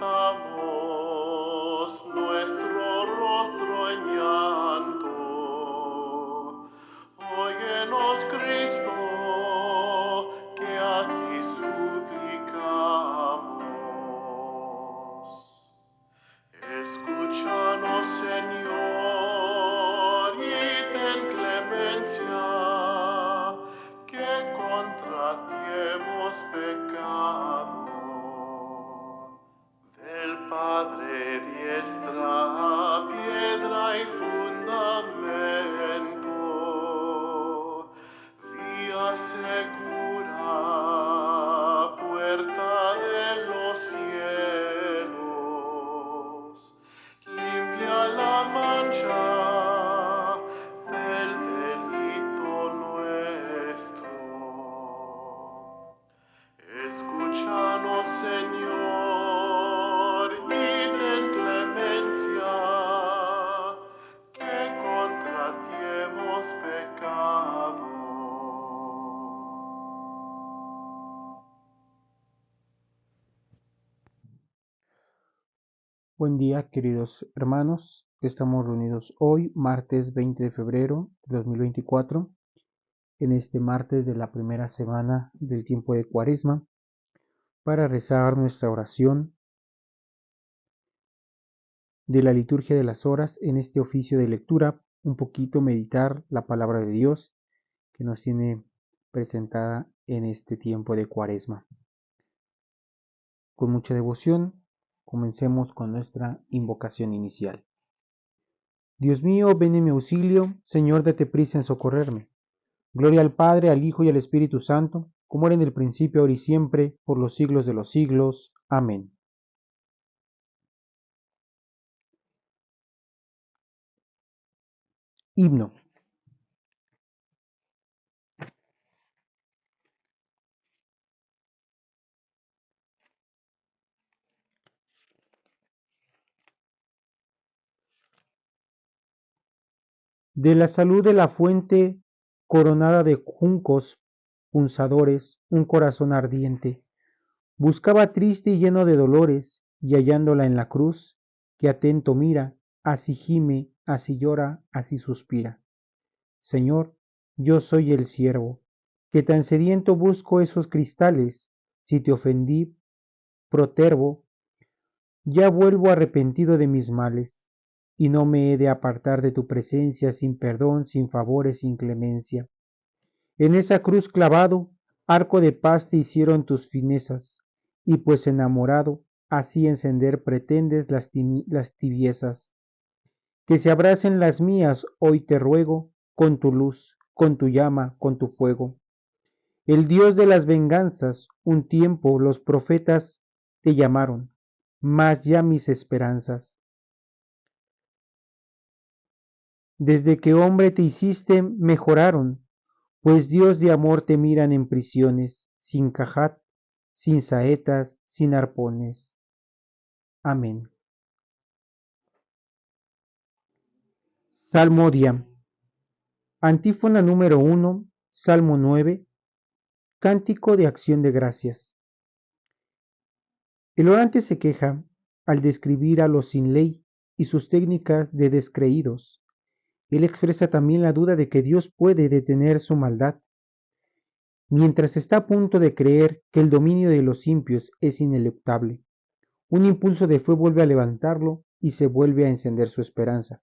fijamos nuestro rostro en llanto. Óyenos, Cristo, que a ti suplicamos. Escúchanos, Señor, y ten clemencia, que contra ti hemos pecado. Del Padre diestra, piedra y fundamento, vía segura, puerta de los cielos, limpia la mancha del delito nuestro. Escúchanos, Señor, y ten clemencia, que contra ti hemos pecado. Buen día, queridos hermanos. Estamos reunidos hoy, martes 20 de febrero de 2024, en este martes de la primera semana del tiempo de Cuaresma, para rezar nuestra oración de la liturgia de las horas en este oficio de lectura, un poquito meditar la palabra de Dios que nos tiene presentada en este tiempo de Cuaresma. Con mucha devoción, comencemos con nuestra invocación inicial. Dios mío, ven en mi auxilio, Señor, date prisa en socorrerme. Gloria al Padre, al Hijo y al Espíritu Santo, como era en el principio, ahora y siempre, por los siglos de los siglos. Amén. Himno. De la salud de la fuente, coronada de juncos punzadores, un corazón ardiente, buscaba triste y lleno de dolores, y hallándola en la cruz, que atento mira, así gime, así llora, así suspira. Señor, yo soy el siervo, que tan sediento busco esos cristales, si te ofendí, protervo, ya vuelvo arrepentido de mis males, y no me he de apartar de tu presencia sin perdón, sin favores, sin clemencia. En esa cruz clavado, arco de paz te hicieron tus finezas, y pues enamorado, así encender pretendes las tibiezas. Que se abracen las mías, hoy te ruego, con tu luz, con tu llama, con tu fuego. El Dios de las venganzas, un tiempo los profetas te llamaron, mas ya mis esperanzas. Desde que hombre te hiciste, mejoraron, pues Dios de amor te miran en prisiones, sin cajat, sin saetas, sin arpones. Amén. Salmodia. Antífona número 1, Salmo 9, Cántico de acción de gracias. El orante se queja al describir a los sin ley y sus técnicas de descreídos. Él expresa también la duda de que Dios puede detener su maldad, mientras está a punto de creer que el dominio de los impios es ineluctable. Un impulso de fe vuelve a levantarlo y se vuelve a encender su esperanza.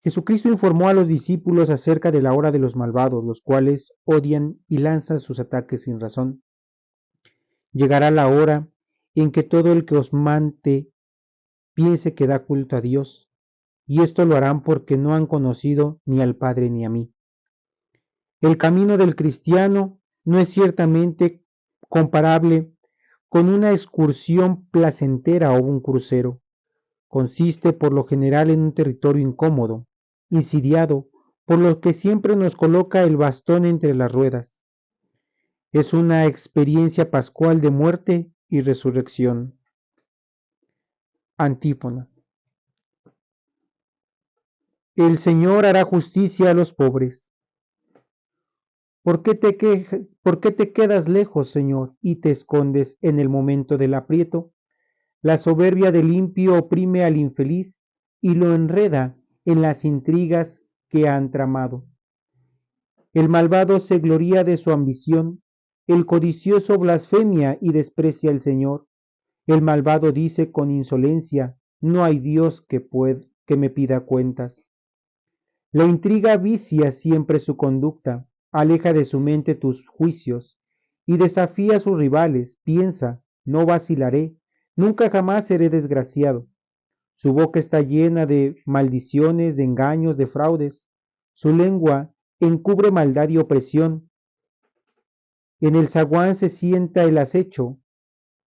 Jesucristo informó a los discípulos acerca de la hora de los malvados, los cuales odian y lanzan sus ataques sin razón. Llegará la hora en que todo el que os mante piense que da culto a Dios, y esto lo harán porque no han conocido ni al Padre ni a mí. El camino del cristiano no es ciertamente comparable con una excursión placentera o un crucero. Consiste por lo general en un territorio incómodo, insidiado, por lo que siempre nos coloca el bastón entre las ruedas. Es una experiencia pascual de muerte y resurrección. Antífona. El Señor hará justicia a los pobres. ¿Por qué te quedas lejos, Señor, y te escondes en el momento del aprieto? La soberbia del impío oprime al infeliz y lo enreda en las intrigas que han tramado. El malvado se gloría de su ambición, el codicioso blasfemia y desprecia al Señor. El malvado dice con insolencia, no hay Dios que me pida cuentas. La intriga vicia siempre su conducta, aleja de su mente tus juicios y desafía a sus rivales. Piensa, no vacilaré, nunca jamás seré desgraciado. Su boca está llena de maldiciones, de engaños, de fraudes. Su lengua encubre maldad y opresión. En el zaguán se sienta el acecho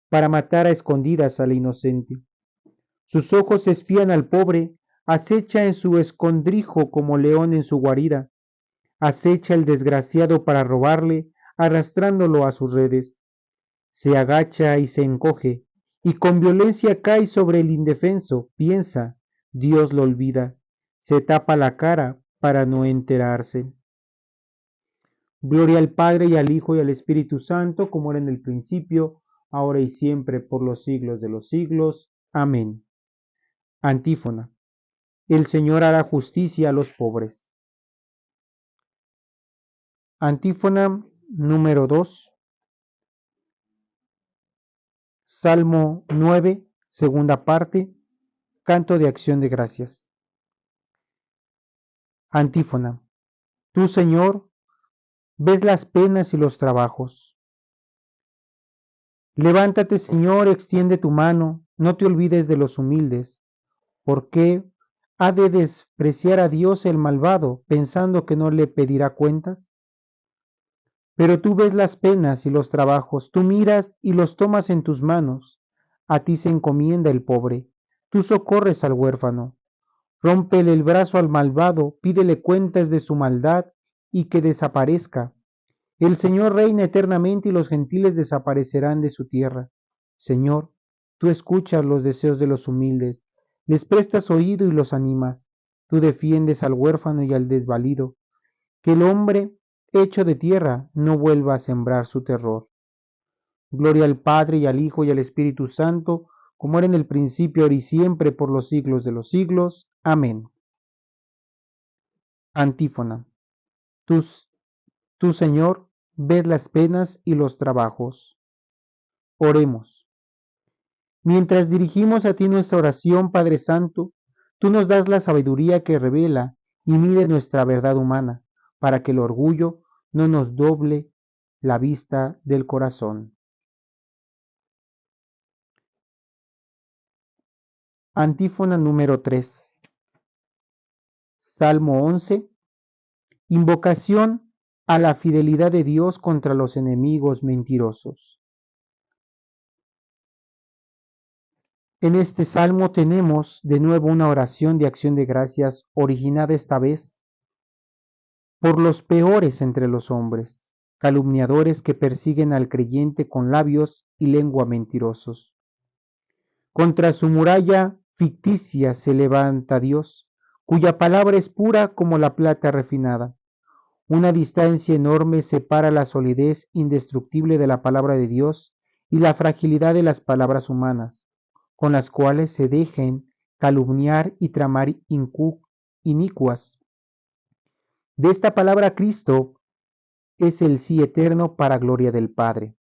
para matar a escondidas al inocente. Sus ojos espían al pobre, acecha en su escondrijo como león en su guarida. Acecha el desgraciado para robarle, arrastrándolo a sus redes. Se agacha y se encoge, y con violencia cae sobre el indefenso. Piensa, Dios lo olvida. Se tapa la cara para no enterarse. Gloria al Padre y al Hijo y al Espíritu Santo, como era en el principio, ahora y siempre, por los siglos de los siglos. Amén. Antífona. El Señor hará justicia a los pobres. Antífona número 2. Salmo 9, segunda parte, canto de acción de gracias. Antífona. Tú, Señor, ves las penas y los trabajos. Levántate, Señor, extiende tu mano, no te olvides de los humildes. ¿Por qué ha de despreciar a Dios el malvado, pensando que no le pedirá cuentas? Pero tú ves las penas y los trabajos, tú miras y los tomas en tus manos. A ti se encomienda el pobre, tú socorres al huérfano. Rómpele el brazo al malvado, pídele cuentas de su maldad y que desaparezca. El Señor reina eternamente y los gentiles desaparecerán de su tierra. Señor, tú escuchas los deseos de los humildes, les prestas oído y los animas. Tú defiendes al huérfano y al desvalido. Que el hombre hecho de tierra no vuelva a sembrar su terror. Gloria al Padre y al Hijo y al Espíritu Santo, como era en el principio, ahora y siempre, por los siglos de los siglos. Amén. Antífona. Tú, Señor, ves las penas y los trabajos. Oremos. Mientras dirigimos a ti nuestra oración, Padre Santo, tú nos das la sabiduría que revela y mide nuestra verdad humana, para que el orgullo no nos doble la vista del corazón. Antífona número 3. Salmo 11. Invocación a la fidelidad de Dios contra los enemigos mentirosos. En este salmo tenemos de nuevo una oración de acción de gracias originada esta vez por los peores entre los hombres, calumniadores que persiguen al creyente con labios y lengua mentirosos. Contra su muralla ficticia se levanta Dios, cuya palabra es pura como la plata refinada. Una distancia enorme separa la solidez indestructible de la palabra de Dios y la fragilidad de las palabras humanas, con las cuales se dejen calumniar y tramar inicuas. De esta palabra Cristo es el sí eterno para gloria del Padre.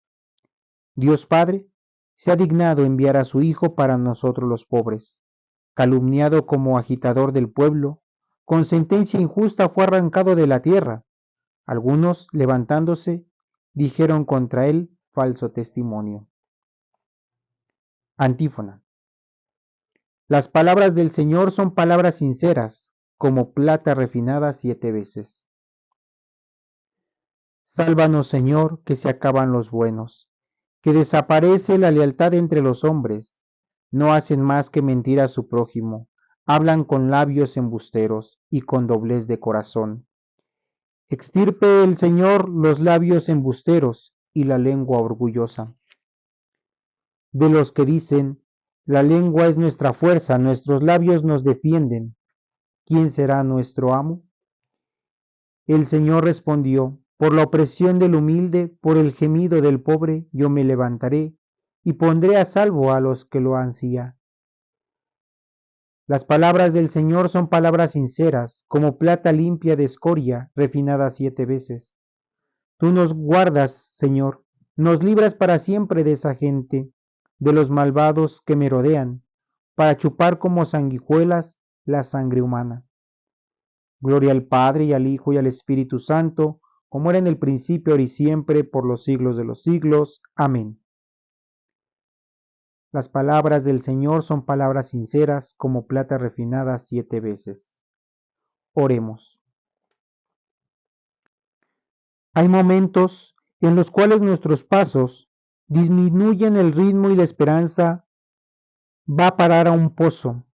Dios Padre se ha dignado enviar a su Hijo para nosotros los pobres. Calumniado como agitador del pueblo, con sentencia injusta fue arrancado de la tierra. Algunos, levantándose, dijeron contra él falso testimonio. Antífona. Las palabras del Señor son palabras sinceras, como plata refinada 7 veces. Sálvanos, Señor, que se acaban los buenos, que desaparece la lealtad entre los hombres. No hacen más que mentir a su prójimo, hablan con labios embusteros y con doblez de corazón. Extirpe el Señor los labios embusteros y la lengua orgullosa. De los que dicen, la lengua es nuestra fuerza, nuestros labios nos defienden. ¿Quién será nuestro amo? El Señor respondió, por la opresión del humilde, por el gemido del pobre, yo me levantaré, y pondré a salvo a los que lo ansían. Las palabras del Señor son palabras sinceras, como plata limpia de escoria, refinada 7 veces. Tú nos guardas, Señor, nos libras para siempre de esa gente, de los malvados que me rodean, para chupar como sanguijuelas la sangre humana. Gloria al Padre y al Hijo y al Espíritu Santo, como era en el principio, ahora y siempre, por los siglos de los siglos. Amén. Las palabras del Señor son palabras sinceras, como plata refinada 7 veces. Oremos. Hay momentos en los cuales nuestros pasos disminuyen el ritmo y la esperanza va a parar a un pozo.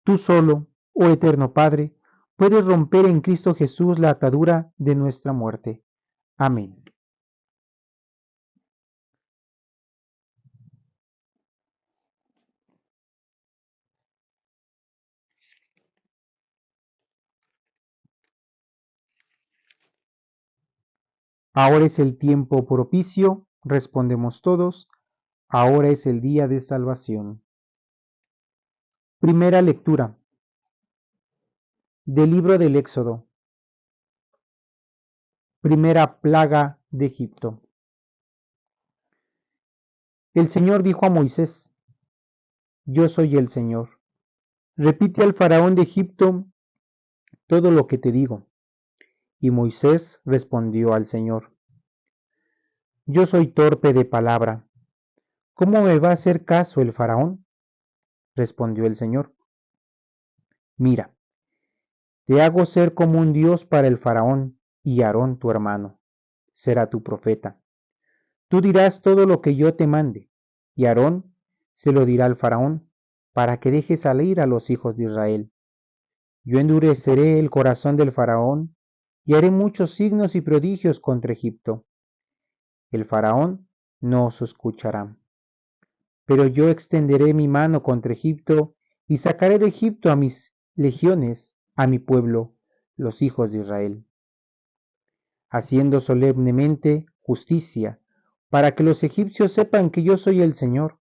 Tú solo, oh eterno Padre, puedes romper en Cristo Jesús la atadura de nuestra muerte. Amén. Ahora es el tiempo propicio, respondemos todos, ahora es el día de salvación. Primera lectura del libro del Éxodo. Primera plaga de Egipto. El Señor dijo a Moisés: Yo soy el Señor. Repite al faraón de Egipto todo lo que te digo. Y Moisés respondió al Señor: Yo soy torpe de palabra. ¿Cómo me va a hacer caso el faraón? Respondió el Señor: Mira, te hago ser como un Dios para el faraón, y Aarón tu hermano será tu profeta. Tú dirás todo lo que yo te mande, y Aarón se lo dirá al faraón, para que deje salir a los hijos de Israel. Yo endureceré el corazón del faraón, y haré muchos signos y prodigios contra Egipto. El faraón no os escuchará. Pero yo extenderé mi mano contra Egipto, y sacaré de Egipto a mis legiones, a mi pueblo, los hijos de Israel, haciendo solemnemente justicia, para que los egipcios sepan que yo soy el Señor,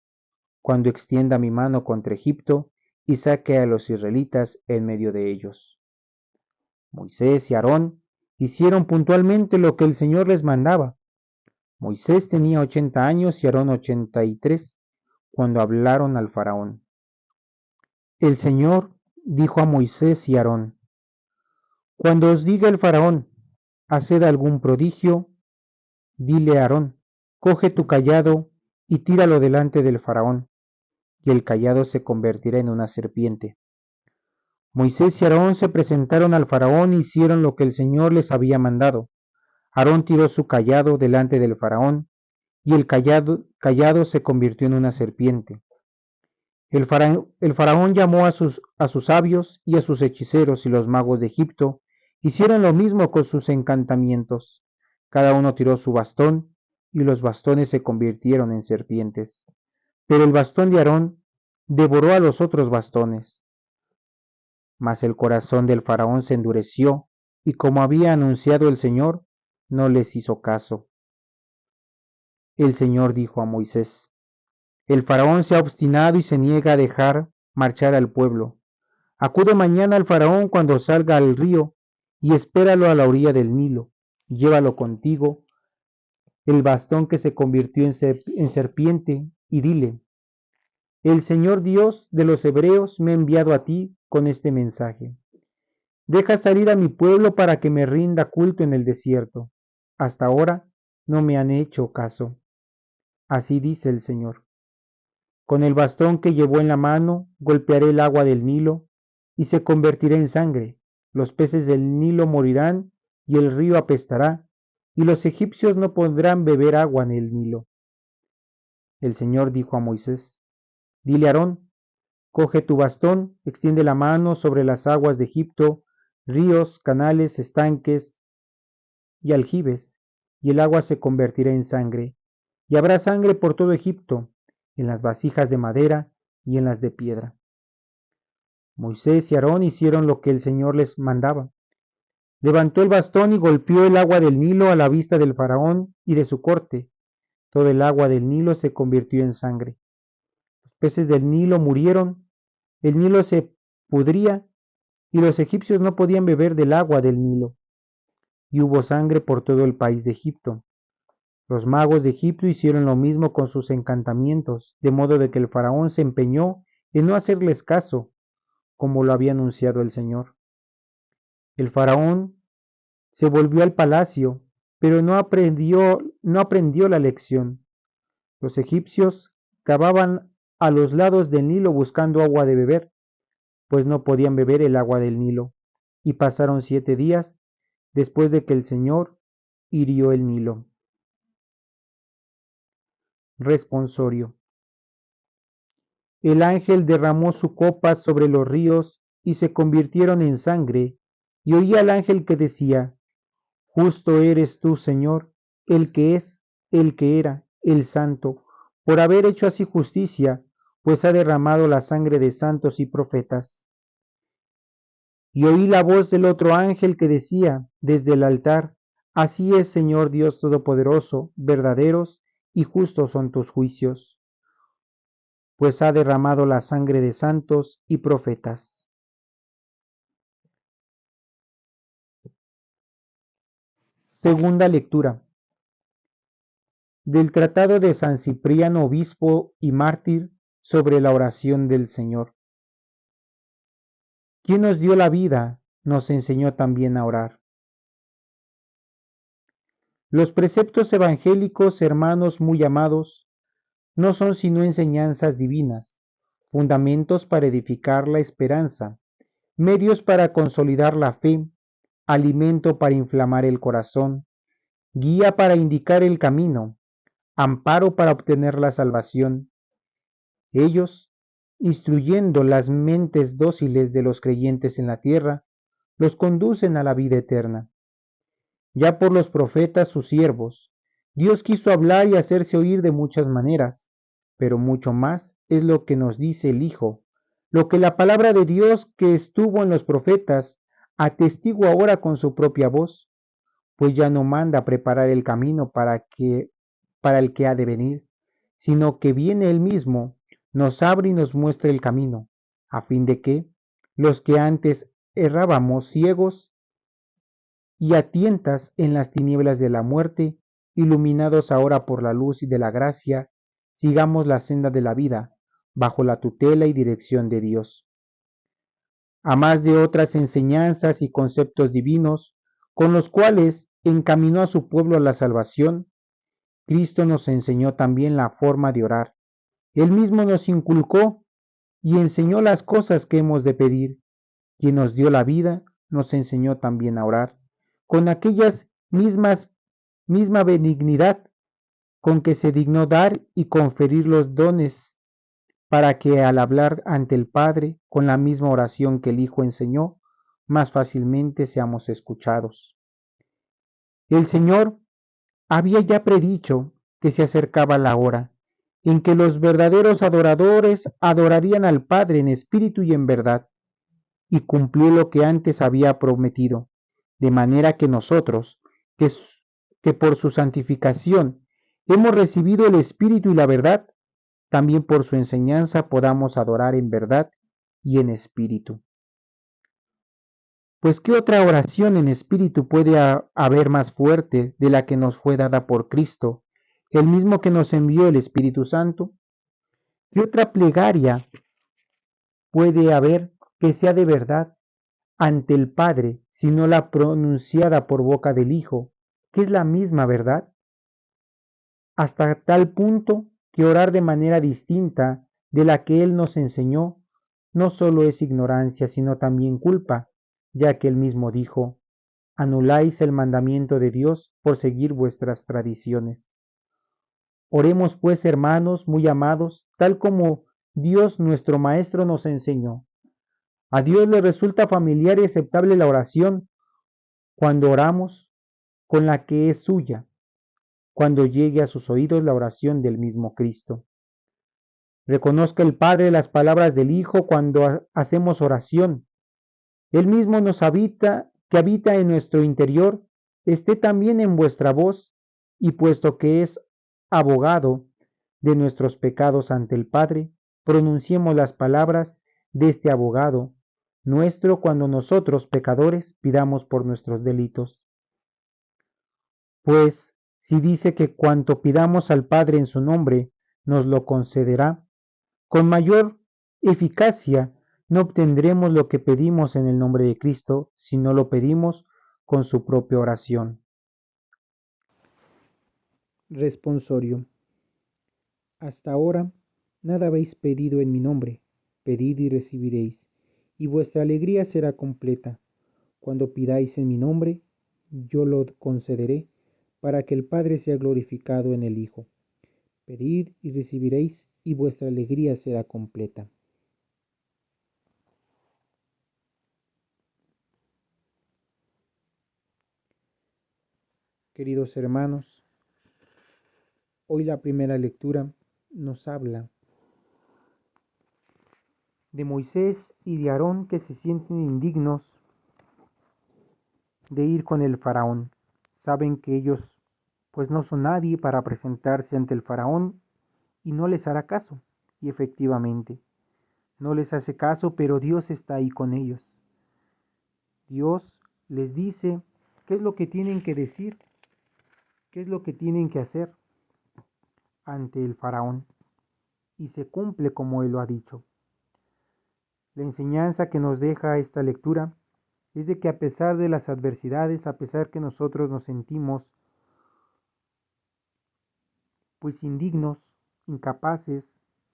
cuando extienda mi mano contra Egipto y saque a los israelitas en medio de ellos. Moisés y Aarón hicieron puntualmente lo que el Señor les mandaba. Moisés tenía 80 años y Aarón 83 cuando hablaron al faraón. El Señor dijo a Moisés y Aarón: Cuando os diga el faraón, haced algún prodigio, dile a Aarón: coge tu cayado y tíralo delante del faraón, y el cayado se convertirá en una serpiente. Moisés y Aarón se presentaron al faraón y hicieron lo que el Señor les había mandado. Aarón tiró su cayado delante del faraón, y el cayado se convirtió en una serpiente. El faraón llamó a sus sabios y a sus hechiceros, y los magos de Egipto hicieron lo mismo con sus encantamientos. Cada uno tiró su bastón, y los bastones se convirtieron en serpientes. Pero el bastón de Aarón devoró a los otros bastones. Mas el corazón del faraón se endureció, y como había anunciado el Señor, no les hizo caso. El Señor dijo a Moisés: El faraón se ha obstinado y se niega a dejar marchar al pueblo. Acude mañana al faraón cuando salga al río, y espéralo a la orilla del Nilo. Llévalo contigo el bastón que se convirtió en serpiente, y dile: El Señor Dios de los hebreos me ha enviado a ti con este mensaje. Deja salir a mi pueblo para que me rinda culto en el desierto. Hasta ahora no me han hecho caso. Así dice el Señor. Con el bastón que llevó en la mano golpearé el agua del Nilo, y se convertirá en sangre. Los peces del Nilo morirán, y el río apestará, y los egipcios no podrán beber agua en el Nilo. El Señor dijo a Moisés: Dile a Aarón: coge tu bastón, extiende la mano sobre las aguas de Egipto, ríos, canales, estanques y aljibes, y el agua se convertirá en sangre, y habrá sangre por todo Egipto, en las vasijas de madera y en las de piedra. Moisés y Aarón hicieron lo que el Señor les mandaba. Levantó el bastón y golpeó el agua del Nilo a la vista del faraón y de su corte. Todo el agua del Nilo se convirtió en sangre. Los peces del Nilo murieron, el Nilo se pudría y los egipcios no podían beber del agua del Nilo. Y hubo sangre por todo el país de Egipto. Los magos de Egipto hicieron lo mismo con sus encantamientos, de modo de que el faraón se empeñó en no hacerles caso, como lo había anunciado el Señor. El faraón se volvió al palacio, pero no aprendió la lección. Los egipcios cavaban a los lados del Nilo buscando agua de beber, pues no podían beber el agua del Nilo, y pasaron 7 días después de que el Señor hirió el Nilo. Responsorio. El ángel derramó su copa sobre los ríos y se convirtieron en sangre, y oí al ángel que decía: Justo eres tú, Señor, el que es, el que era, el santo, por haber hecho así justicia, pues ha derramado la sangre de santos y profetas. Y oí la voz del otro ángel que decía desde el altar: Así es, Señor Dios Todopoderoso, verdaderos y justos son tus juicios, pues ha derramado la sangre de santos y profetas. Segunda lectura del Tratado de San Cipriano, obispo y mártir, sobre la oración del Señor. Quien nos dio la vida, nos enseñó también a orar. Los preceptos evangélicos, hermanos muy amados, no son sino enseñanzas divinas, fundamentos para edificar la esperanza, medios para consolidar la fe, alimento para inflamar el corazón, guía para indicar el camino, amparo para obtener la salvación. Ellos, instruyendo las mentes dóciles de los creyentes en la tierra, los conducen a la vida eterna. Ya por los profetas sus siervos, Dios quiso hablar y hacerse oír de muchas maneras, pero mucho más es lo que nos dice el Hijo, lo que la palabra de Dios que estuvo en los profetas atestigua ahora con su propia voz, pues ya no manda preparar el camino para el que ha de venir, sino que viene él mismo, nos abre y nos muestra el camino, a fin de que los que antes errábamos ciegos y a tientas en las tinieblas de la muerte, iluminados ahora por la luz de la gracia, sigamos la senda de la vida, bajo la tutela y dirección de Dios. A más de otras enseñanzas y conceptos divinos, con los cuales encaminó a su pueblo a la salvación, Cristo nos enseñó también la forma de orar. Él mismo nos inculcó y enseñó las cosas que hemos de pedir. Quien nos dio la vida, nos enseñó también a orar, con misma benignidad con que se dignó dar y conferir los dones, para que al hablar ante el Padre, con la misma oración que el Hijo enseñó, más fácilmente seamos escuchados. El Señor había ya predicho que se acercaba la hora en que los verdaderos adoradores adorarían al Padre en espíritu y en verdad, y cumplió lo que antes había prometido, de manera que nosotros, que por su santificación hemos recibido el espíritu y la verdad, también por su enseñanza podamos adorar en verdad y en espíritu. Pues ¿qué otra oración en espíritu puede haber más fuerte de la que nos fue dada por Cristo, el mismo que nos envió el Espíritu Santo? ¿Qué otra plegaria puede haber que sea de verdad ante el Padre, sino la pronunciada por boca del Hijo, que es la misma verdad? Hasta tal punto que orar de manera distinta de la que Él nos enseñó no solo es ignorancia, sino también culpa, ya que Él mismo dijo: anuláis el mandamiento de Dios por seguir vuestras tradiciones. Oremos pues, hermanos muy amados, tal como Dios nuestro Maestro nos enseñó. A Dios le resulta familiar y aceptable la oración cuando oramos con la que es suya, cuando llegue a sus oídos la oración del mismo Cristo. Reconozca el Padre las palabras del Hijo cuando hacemos oración. Él mismo nos habita, que habita en nuestro interior, esté también en vuestra voz, y puesto que es abogado de nuestros pecados ante el Padre, pronunciemos las palabras de este abogado nuestro cuando nosotros, pecadores, pidamos por nuestros delitos. Pues si dice que cuanto pidamos al Padre en su nombre, nos lo concederá, con mayor eficacia no obtendremos lo que pedimos en el nombre de Cristo, si no lo pedimos con su propia oración. Responsorio. Hasta ahora nada habéis pedido en mi nombre. Pedid y recibiréis, y vuestra alegría será completa. Cuando pidáis en mi nombre, yo lo concederé, para que el Padre sea glorificado en el Hijo. Pedid y recibiréis, y vuestra alegría será completa. Queridos hermanos, hoy la primera lectura nos habla de Moisés y de Aarón que se sienten indignos de ir con el faraón. Saben que ellos pues no son nadie para presentarse ante el faraón y no les hará caso. Y efectivamente, no les hace caso, pero Dios está ahí con ellos. Dios les dice qué es lo que tienen que decir, qué es lo que tienen que hacer ante el faraón. Y se cumple como Él lo ha dicho. La enseñanza que nos deja esta lectura es de que a pesar de las adversidades, a pesar que nosotros nos sentimos pues indignos, incapaces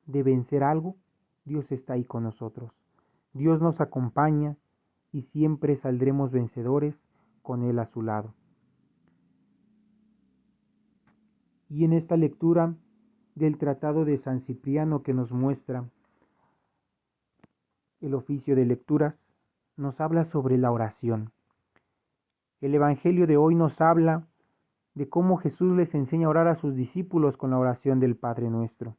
de vencer algo, Dios está ahí con nosotros. Dios nos acompaña y siempre saldremos vencedores con Él a su lado. Y en esta lectura del Tratado de San Cipriano que nos muestra el oficio de lecturas, nos habla sobre la oración. El Evangelio de hoy nos habla de cómo Jesús les enseña a orar a sus discípulos con la oración del Padre Nuestro.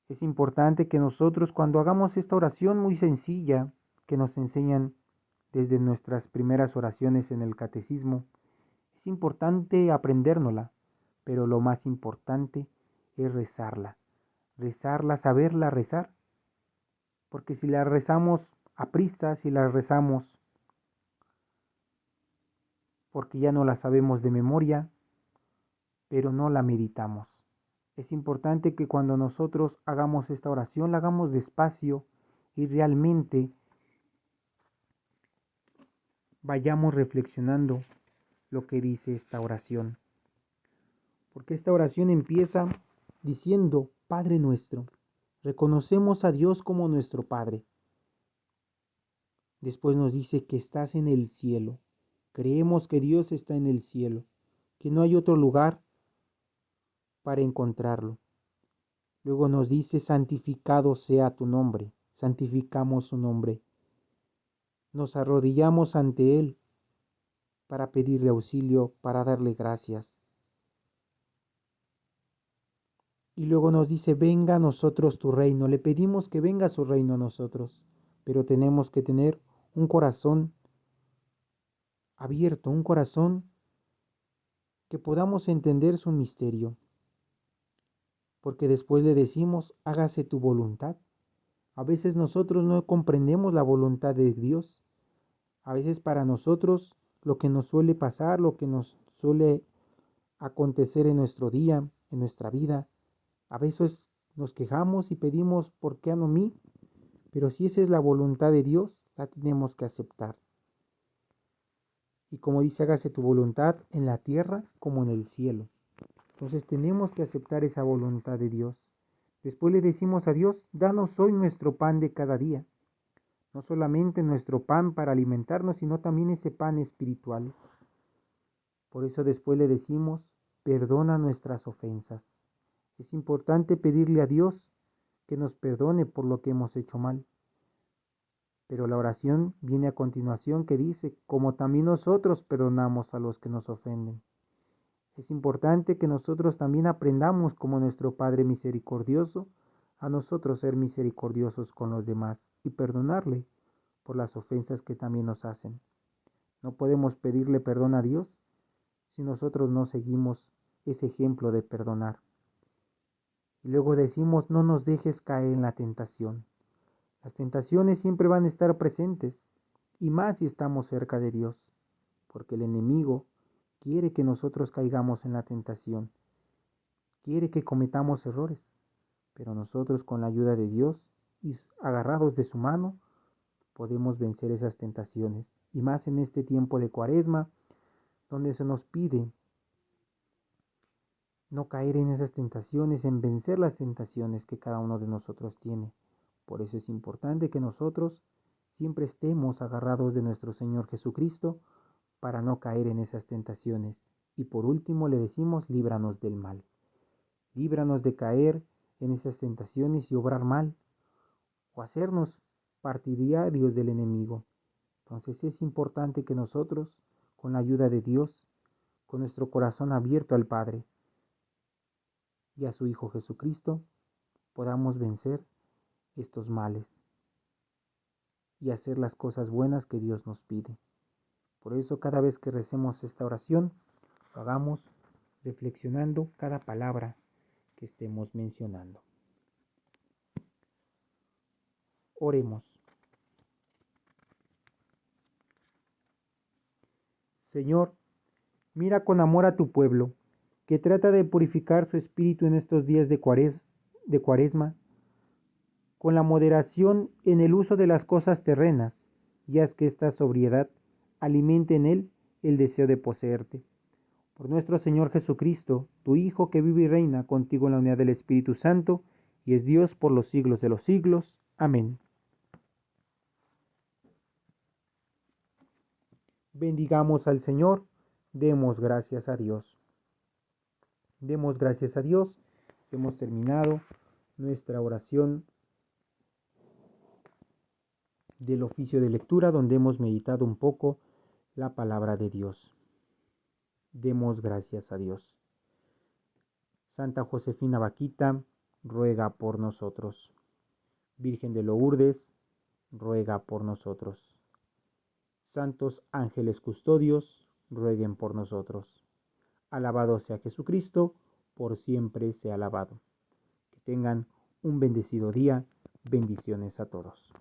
Es importante que nosotros cuando hagamos esta oración muy sencilla que nos enseñan desde nuestras primeras oraciones en el catecismo, es importante aprendérnosla, pero lo más importante es rezarla, saberla rezar, porque si la rezamos a prisa, si la rezamos porque ya no la sabemos de memoria, pero no la meditamos. Es importante que cuando nosotros hagamos esta oración, la hagamos despacio y realmente vayamos reflexionando lo que dice esta oración. Porque esta oración empieza diciendo, Padre nuestro, reconocemos a Dios como nuestro Padre. Después nos dice que estás en el cielo. Creemos que Dios está en el cielo, que no hay otro lugar para encontrarlo. Luego nos dice, santificado sea tu nombre. Santificamos su nombre. Nos arrodillamos ante Él para pedirle auxilio, para darle gracias. Y luego nos dice, venga a nosotros tu reino. Le pedimos que venga su reino a nosotros, pero tenemos que tener un corazón abierto, un corazón que podamos entender su misterio. Porque después le decimos, hágase tu voluntad. A veces nosotros no comprendemos la voluntad de Dios. A veces para nosotros lo que nos suele pasar, lo que nos suele acontecer en nuestro día, en nuestra vida, a veces nos quejamos y pedimos, ¿por qué a no mí? Pero si esa es la voluntad de Dios, la tenemos que aceptar. Y como dice, hágase tu voluntad en la tierra como en el cielo. Entonces tenemos que aceptar esa voluntad de Dios. Después le decimos a Dios, danos hoy nuestro pan de cada día. No solamente nuestro pan para alimentarnos, sino también ese pan espiritual. Por eso después le decimos, perdona nuestras ofensas. Es importante pedirle a Dios que nos perdone por lo que hemos hecho mal. Pero la oración viene a continuación que dice, como también nosotros perdonamos a los que nos ofenden. Es importante que nosotros también aprendamos como nuestro Padre misericordioso, a nosotros ser misericordiosos con los demás y perdonarle por las ofensas que también nos hacen. No podemos pedirle perdón a Dios si nosotros no seguimos ese ejemplo de perdonar. Y luego decimos, no nos dejes caer en la tentación. Las tentaciones siempre van a estar presentes, y más si estamos cerca de Dios, porque el enemigo quiere que nosotros caigamos en la tentación, quiere que cometamos errores, pero nosotros con la ayuda de Dios y agarrados de su mano, podemos vencer esas tentaciones, y más en este tiempo de Cuaresma, donde se nos pide no caer en esas tentaciones, en vencer las tentaciones que cada uno de nosotros tiene. Por eso es importante que nosotros siempre estemos agarrados de nuestro Señor Jesucristo para no caer en esas tentaciones. Y por último le decimos, líbranos del mal. Líbranos de caer en esas tentaciones y obrar mal o hacernos partidarios del enemigo. Entonces es importante que nosotros, con la ayuda de Dios, con nuestro corazón abierto al Padre y a su Hijo Jesucristo, podamos vencer estos males y hacer las cosas buenas que Dios nos pide. Por eso cada vez que recemos esta oración, lo hagamos reflexionando cada palabra que estemos mencionando. Oremos. Señor, mira con amor a tu pueblo, que trata de purificar su espíritu en estos días de Cuaresma, con la moderación en el uso de las cosas terrenas, y haz que esta sobriedad alimente en él el deseo de poseerte. Por nuestro Señor Jesucristo, tu Hijo, que vive y reina contigo en la unidad del Espíritu Santo, y es Dios por los siglos de los siglos. Amén. Bendigamos al Señor, demos gracias a Dios. Demos gracias a Dios. Hemos terminado nuestra oración del oficio de lectura, donde hemos meditado un poco la palabra de Dios. Demos gracias a Dios. Santa Josefina Vaquita, ruega por nosotros. Virgen de Lourdes, ruega por nosotros. Santos ángeles custodios, rueguen por nosotros. Alabado sea Jesucristo, por siempre sea alabado. Que tengan un bendecido día. Bendiciones a todos.